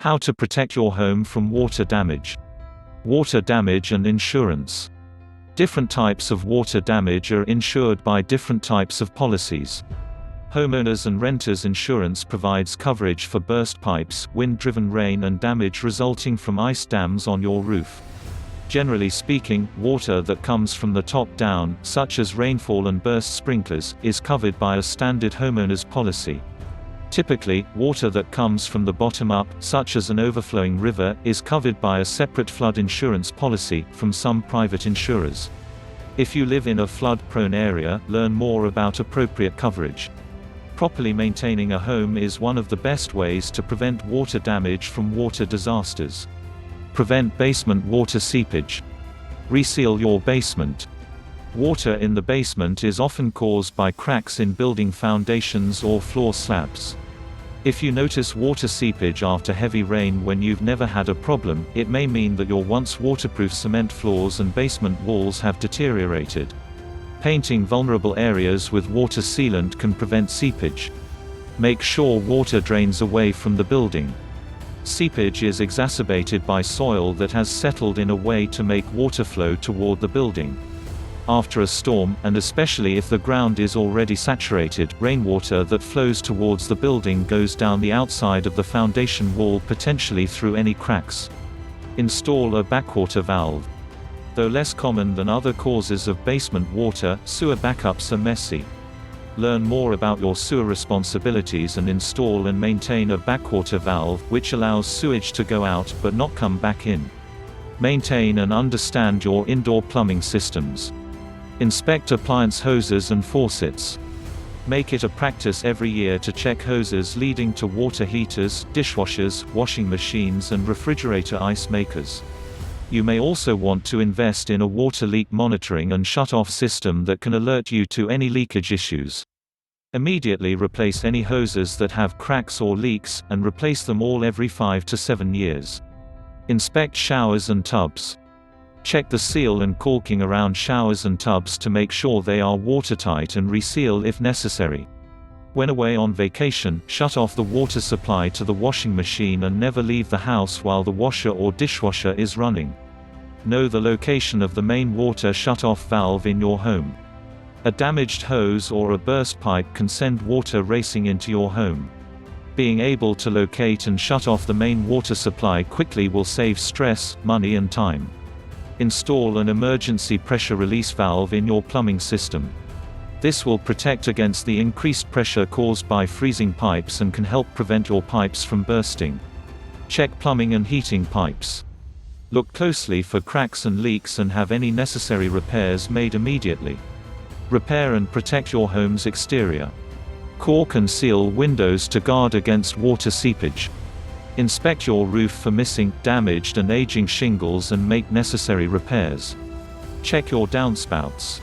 How to protect your home from water damage. Water damage and insurance. Different types of water damage are insured by different types of policies. Homeowners and renters insurance provides coverage for burst pipes, wind-driven rain and damage resulting from ice dams on your roof. Generally speaking, water that comes from the top down, such as rainfall and burst sprinklers, is covered by a standard homeowner's policy. Typically, water that comes from the bottom up, such as an overflowing river, is covered by a separate flood insurance policy from some private insurers. If you live in a flood-prone area, learn more about appropriate coverage. Properly maintaining a home is one of the best ways to prevent water damage from water disasters. Prevent basement water seepage. Reseal your basement. Water in the basement is often caused by cracks in building foundations or floor slabs. If you notice water seepage after heavy rain when you've never had a problem, it may mean that your once waterproof cement floors and basement walls have deteriorated. Painting vulnerable areas with water sealant can prevent seepage. Make sure water drains away from the building. Seepage is exacerbated by soil that has settled in a way to make water flow toward the building. After a storm, and especially if the ground is already saturated, rainwater that flows towards the building goes down the outside of the foundation wall, potentially through any cracks. Install a backwater valve. Though less common than other causes of basement water, sewer backups are messy. Learn more about your sewer responsibilities and install and maintain a backwater valve, which allows sewage to go out but not come back in. Maintain and understand your indoor plumbing systems. Inspect appliance hoses and faucets. Make it a practice every year to check hoses leading to water heaters, dishwashers, washing machines and refrigerator ice makers. You may also want to invest in a water leak monitoring and shut-off system that can alert you to any leakage issues. Immediately replace any hoses that have cracks or leaks, and replace them all every 5 to 7 years. Inspect showers and tubs. Check the seal and caulking around showers and tubs to make sure they are watertight and reseal if necessary. When away on vacation, shut off the water supply to the washing machine and never leave the house while the washer or dishwasher is running. Know the location of the main water shut-off valve in your home. A damaged hose or a burst pipe can send water racing into your home. Being able to locate and shut off the main water supply quickly will save stress, money and time. Install an emergency pressure release valve in your plumbing system. This will protect against the increased pressure caused by freezing pipes and can help prevent your pipes from bursting. Check plumbing and heating pipes. Look closely for cracks and leaks and have any necessary repairs made immediately. Repair and protect your home's exterior. Caulk and seal windows to guard against water seepage. Inspect your roof for missing, damaged and aging shingles and make necessary repairs. Check your downspouts.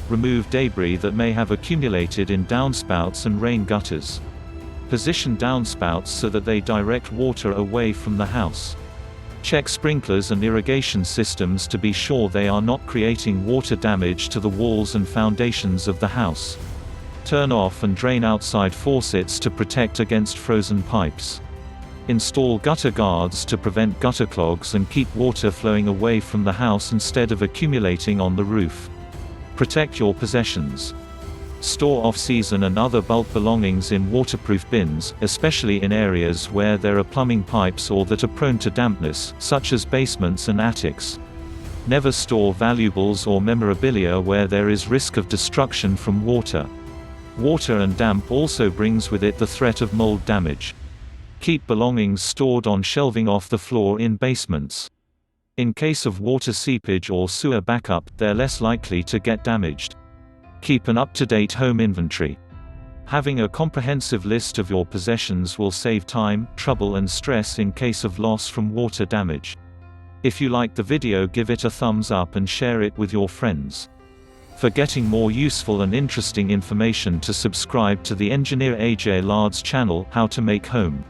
Remove debris that may have accumulated in downspouts and rain gutters. Position downspouts so that they direct water away from the house. Check sprinklers and irrigation systems to be sure they are not creating water damage to the walls and foundations of the house. Turn off and drain outside faucets to protect against frozen pipes. Install gutter guards to prevent gutter clogs and keep water flowing away from the house instead of accumulating on the roof. Protect your possessions. Store off-season and other bulk belongings in waterproof bins, especially in areas where there are plumbing pipes or that are prone to dampness, such as basements and attics. Never store valuables or memorabilia where there is risk of destruction from water. Water and damp also brings with it the threat of mold damage. Keep belongings stored on shelving off the floor in basements. In case of water seepage or sewer backup, they're less likely to get damaged. Keep an up-to-date home inventory. Having a comprehensive list of your possessions will save time, trouble and stress in case of loss from water damage. If you liked the video, give it a thumbs up and share it with your friends. For getting more useful and interesting information, to subscribe to the Engineer AJ Lard's channel, How to Make Home.